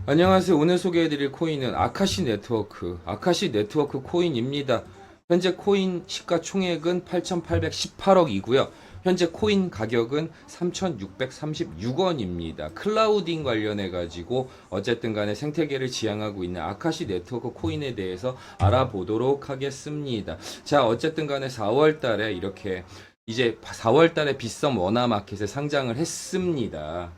안녕하세요. 오늘 소개해드릴 코인은 아카시 네트워크 코인입니다. 현재 코인 시가총액은 8,818억이고요. 현재 코인 가격은 3,636원입니다. 클라우딩 관련해가지고 어쨌든 간에 생태계를 지향하고 있는 아카시 네트워크 코인에 대해서 알아보도록 하겠습니다. 자, 어쨌든 간에 4월 달에 이렇게 이제 4월 달에 빗썸 원화마켓에 상장을 했습니다.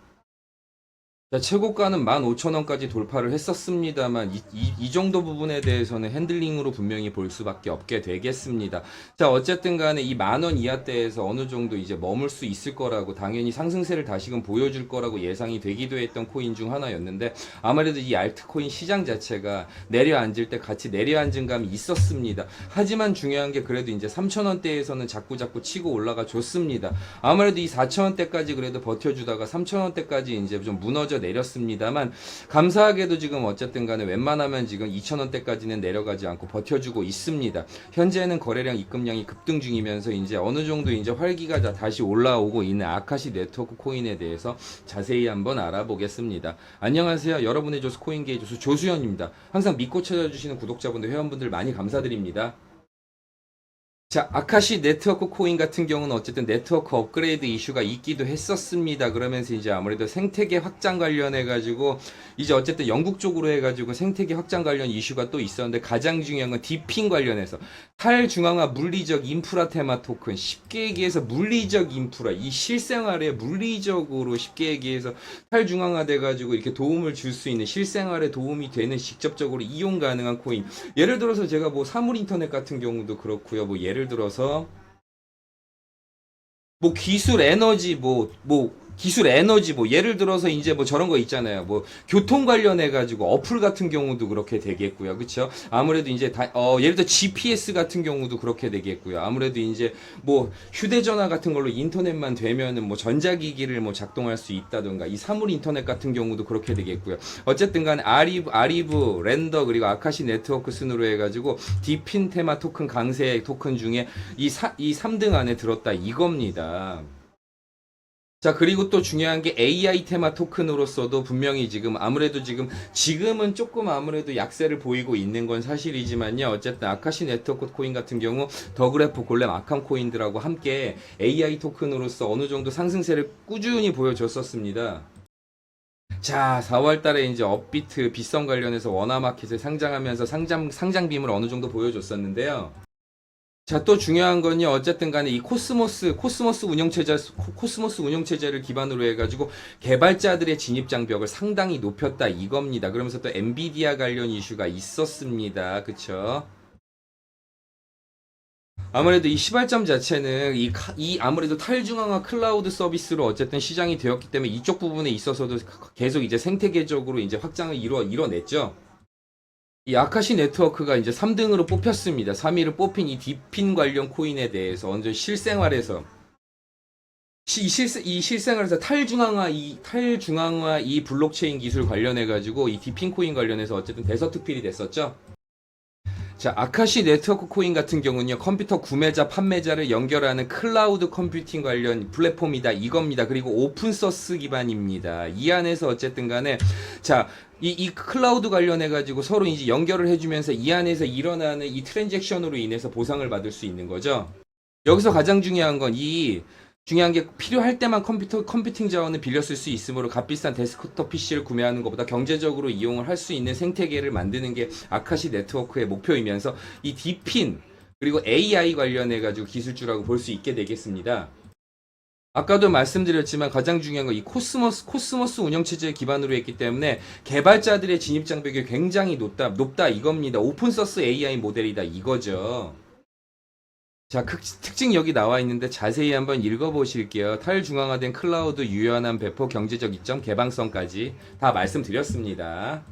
자, 최고가는 15,000원까지 돌파를 했었습니다만 이 정도 부분에 대해서는 핸들링으로 분명히 볼 수밖에 없게 되겠습니다. 자, 어쨌든 간에 이 10,000원 이하대에서 어느 정도 이제 머물 수 있을 거라고 당연히 상승세를 다시금 보여줄 거라고 예상이 되기도 했던 코인 중 하나였는데 아무래도 이 알트코인 시장 자체가 내려앉을 때 같이 내려앉은 감이 있었습니다. 하지만 중요한 게 그래도 이제 3,000원대에서는 자꾸 치고 올라가 줬습니다. 아무래도 이 4,000원대까지 그래도 버텨주다가 3,000원대까지 이제 좀 무너져 내렸습니다만 감사하게도 지금 어쨌든 간에 웬만하면 지금 2,000원대까지는 내려가지 않고 버텨주고 있습니다. 현재는 거래량 입금량이 급등 중이면서 이제 어느 정도 이제 활기가 다시 올라오고 있는 아카시 네트워크 코인에 대해서 자세히 한번 알아보겠습니다. 안녕하세요. 여러분의 조수 코인계의 조수 조수현입니다. 항상 믿고 찾아주시는 구독자분들, 회원분들 많이 감사드립니다. 자, 아카시 네트워크 코인 같은 경우는 어쨌든 네트워크 업그레이드 이슈가 있기도 했었습니다. 그러면서 이제 아무래도 생태계 확장 관련해가지고 이제 어쨌든 영국 쪽으로 해가지고 생태계 확장 관련 이슈가 또 있었는데 가장 중요한 건 디핑 관련해서 탈중앙화 물리적 인프라 테마 토큰, 쉽게 얘기해서 물리적 인프라, 이 실생활에 물리적으로 쉽게 얘기해서 탈중앙화 돼가지고 이렇게 도움을 줄 수 있는 실생활에 도움이 되는 직접적으로 이용 가능한 코인. 예를 들어서 제가 뭐 사물 인터넷 같은 경우도 그렇고요. 뭐 예를 들어서 뭐 기술 에너지 뭐 예를 들어서 이제 뭐 저런 거 있잖아요. 뭐 교통 관련해 가지고 어플 같은 경우도 그렇게 되겠고요. 그렇죠? 아무래도 이제 예를 들어 GPS 같은 경우도 그렇게 되겠고요. 아무래도 이제 뭐 휴대전화 같은 걸로 인터넷만 되면은 뭐 전자기기를 뭐 작동할 수 있다던가 이 사물 인터넷 같은 경우도 그렇게 되겠고요. 어쨌든 간에 아리브 랜더 그리고 아카시 네트워크 순으로 해 가지고 디핀 테마 토큰 강세 토큰 중에 이 3등 안에 들었다 이겁니다. 자, 그리고 또 중요한 게 AI 테마 토큰으로서도 분명히 지금은 조금 아무래도 약세를 보이고 있는 건 사실이지만요. 어쨌든 아카시 네트워크 코인 같은 경우 더그래프 골렘 아캄 코인들하고 함께 AI 토큰으로서 어느 정도 상승세를 꾸준히 보여줬었습니다. 자, 4월 달에 이제 업비트 빗썸 관련해서 원화마켓에 상장하면서 상장 빔을 어느 정도 보여줬었는데요. 자, 또 중요한 건요. 어쨌든 간에 이 코스모스 운영체제를 기반으로 해가지고 개발자들의 진입 장벽을 상당히 높였다 이겁니다. 그러면서 또 엔비디아 관련 이슈가 있었습니다. 그쵸? 아무래도 이 시발점 자체는 이 아무래도 탈중앙화 클라우드 서비스로 어쨌든 시장이 되었기 때문에 이쪽 부분에 있어서도 계속 이제 생태계적으로 이제 확장을 이뤄냈죠. 이 아카시 네트워크가 이제 3등으로 뽑혔습니다. 3위를 뽑힌 이 디핀 관련 코인에 대해서 완전 실생활에서 이 실생활에서 탈중앙화 이 블록체인 기술 관련해 가지고 이 디핀 코인 관련해서 어쨌든 대서특필이 됐었죠. 자, 아카시 네트워크 코인 같은 경우는요, 컴퓨터 구매자, 판매자를 연결하는 클라우드 컴퓨팅 관련 플랫폼이다. 이겁니다. 그리고 오픈소스 기반입니다. 이 안에서 어쨌든 간에, 자, 이 클라우드 관련해가지고 서로 이제 연결을 해주면서 이 안에서 일어나는 이 트랜잭션으로 인해서 보상을 받을 수 있는 거죠. 여기서 가장 중요한 게 필요할 때만 컴퓨팅 자원을 빌려 쓸 수 있으므로 값비싼 데스크톱 PC를 구매하는 것보다 경제적으로 이용을 할 수 있는 생태계를 만드는 게 아카시 네트워크의 목표이면서 이 디핀 그리고 AI 관련해 가지고 기술주라고 볼 수 있게 되겠습니다. 아까도 말씀드렸지만 가장 중요한 건 이 코스모스 운영체제 기반으로 했기 때문에 개발자들의 진입 장벽이 굉장히 높다 이겁니다. 오픈소스 AI 모델이다 이거죠. 자, 특징 여기 나와 있는데 자세히 한번 읽어보실게요. 탈중앙화된 클라우드 유연한 배포 경제적 이점 개방성까지 다 말씀드렸습니다.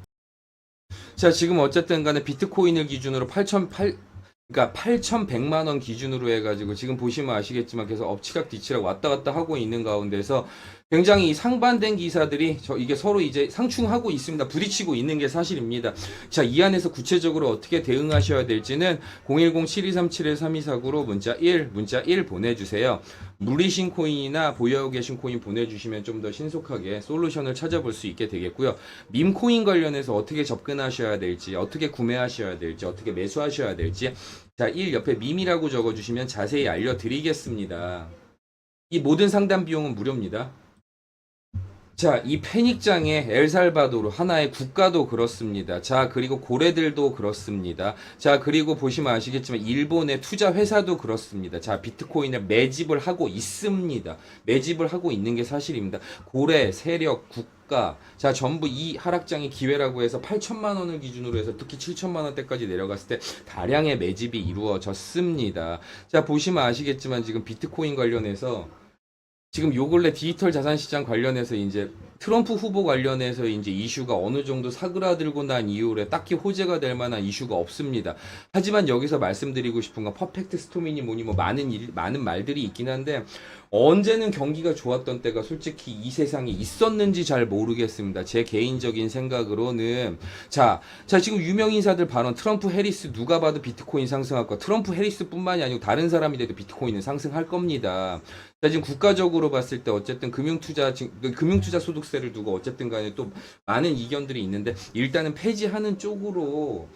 자, 지금 어쨌든 간에 비트코인을 기준으로 그러니까 8,100만 원 기준으로 해가지고 지금 보시면 아시겠지만 계속 엎치락 뒤치락 왔다 갔다 하고 있는 가운데서 굉장히 이 상반된 기사들이 이게 서로 이제 상충하고 있습니다. 부딪히고 있는 게 사실입니다. 자, 이 안에서 구체적으로 어떻게 대응하셔야 될지는 010-7237-3249로 문자 1 보내주세요. 무리신 코인이나 보유하고 계신 코인 보내주시면 좀 더 신속하게 솔루션을 찾아볼 수 있게 되겠고요. 밈 코인 관련해서 어떻게 접근하셔야 될지, 어떻게 구매하셔야 될지, 어떻게 매수하셔야 될지, 자, 1 옆에 밈이라고 적어주시면 자세히 알려드리겠습니다. 이 모든 상담 비용은 무료입니다. 자, 이 패닉장의 엘살바도르 하나의 국가도 그렇습니다. 자, 그리고 고래들도 그렇습니다. 자, 그리고 보시면 아시겠지만 일본의 투자 회사도 그렇습니다. 자, 비트코인을 매집을 하고 있습니다. 매집을 하고 있는 게 사실입니다. 고래, 세력, 국가, 자, 전부 이 하락장의 기회라고 해서 8천만 원을 기준으로 해서 특히 7천만 원대까지 내려갔을 때 다량의 매집이 이루어졌습니다. 자, 보시면 아시겠지만 지금 비트코인 관련해서 지금 요 근래 디지털 자산 시장 관련해서 이제 트럼프 후보 관련해서 이제 이슈가 어느 정도 사그라들고 난 이후에 딱히 호재가 될 만한 이슈가 없습니다. 하지만 여기서 말씀드리고 싶은 건 퍼펙트 스토미니 뭐니 뭐 많은 말들이 있긴 한데 언제는 경기가 좋았던 때가 솔직히 이 세상에 있었는지 잘 모르겠습니다. 제 개인적인 생각으로는 자 지금 유명 인사들 발언 트럼프 해리스 누가 봐도 비트코인 상승할 거 트럼프 해리스뿐만이 아니고 다른 사람이 돼도 비트코인은 상승할 겁니다. 자, 지금 국가적으로 봤을 때 어쨌든 금융투자 소득세를 두고 어쨌든 간에 또 많은 이견들이 있는데 일단은 폐지하는 쪽으로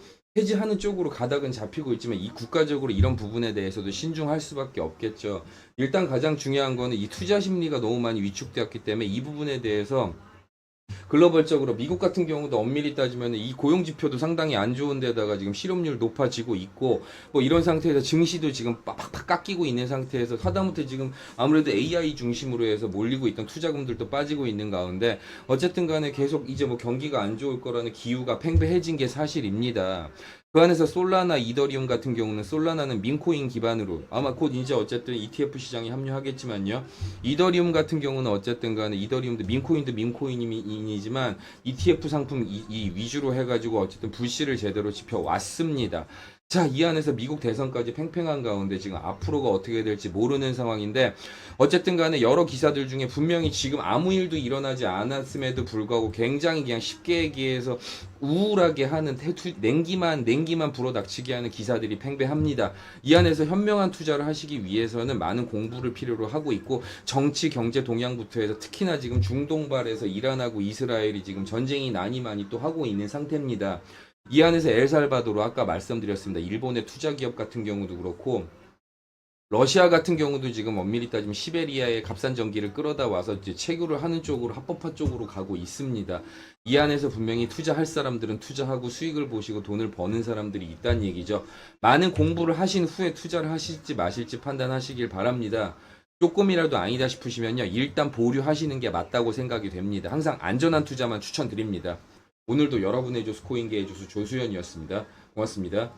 가닥은 잡히고 있지만 이 국가적으로 이런 부분에 대해서도 신중할 수밖에 없겠죠. 일단 가장 중요한 거는 이 투자 심리가 너무 많이 위축되었기 때문에 이 부분에 대해서 글로벌적으로 미국 같은 경우도 엄밀히 따지면 이 고용 지표도 상당히 안 좋은 데다가 지금 실업률 높아지고 있고 뭐 이런 상태에서 증시도 지금 빡빡 깎이고 있는 상태에서 하다못해 지금 아무래도 AI 중심으로 해서 몰리고 있던 투자금들도 빠지고 있는 가운데 어쨌든 간에 계속 이제 뭐 경기가 안 좋을 거라는 기후가 팽배해진 게 사실입니다. 그 안에서 솔라나, 이더리움 같은 경우는 솔라나는 민코인 기반으로 아마 곧 이제 어쨌든 ETF 시장에 합류하겠지만요. 이더리움 같은 경우는 어쨌든 간에 이더리움도 민코인도 민코인이지만 ETF 상품 이 위주로 해가지고 어쨌든 불씨를 제대로 지펴왔습니다. 자, 이 안에서 미국 대선까지 팽팽한 가운데 지금 앞으로가 어떻게 될지 모르는 상황인데 어쨌든 간에 여러 기사들 중에 분명히 지금 아무 일도 일어나지 않았음에도 불구하고 굉장히 그냥 쉽게 얘기해서 우울하게 하는 냉기만 불어닥치게 하는 기사들이 팽배합니다. 이 안에서 현명한 투자를 하시기 위해서는 많은 공부를 필요로 하고 있고 정치 경제 동향부터 해서 특히나 지금 중동발에서 이란하고 이스라엘이 지금 전쟁이 많이 또 하고 있는 상태입니다. 이 안에서 엘살바도르 아까 말씀드렸습니다. 일본의 투자 기업 같은 경우도 그렇고 러시아 같은 경우도 지금 엄밀히 따지면 시베리아의 값싼 전기를 끌어다 와서 이제 채굴을 하는 쪽으로 합법화 쪽으로 가고 있습니다. 이 안에서 분명히 투자할 사람들은 투자하고 수익을 보시고 돈을 버는 사람들이 있다는 얘기죠. 많은 공부를 하신 후에 투자를 하실지 마실지 판단하시길 바랍니다. 조금이라도 아니다 싶으시면요. 일단 보류하시는 게 맞다고 생각이 됩니다. 항상 안전한 투자만 추천드립니다. 오늘도 여러분의 조수 코인계의 조수 조수연이었습니다. 고맙습니다.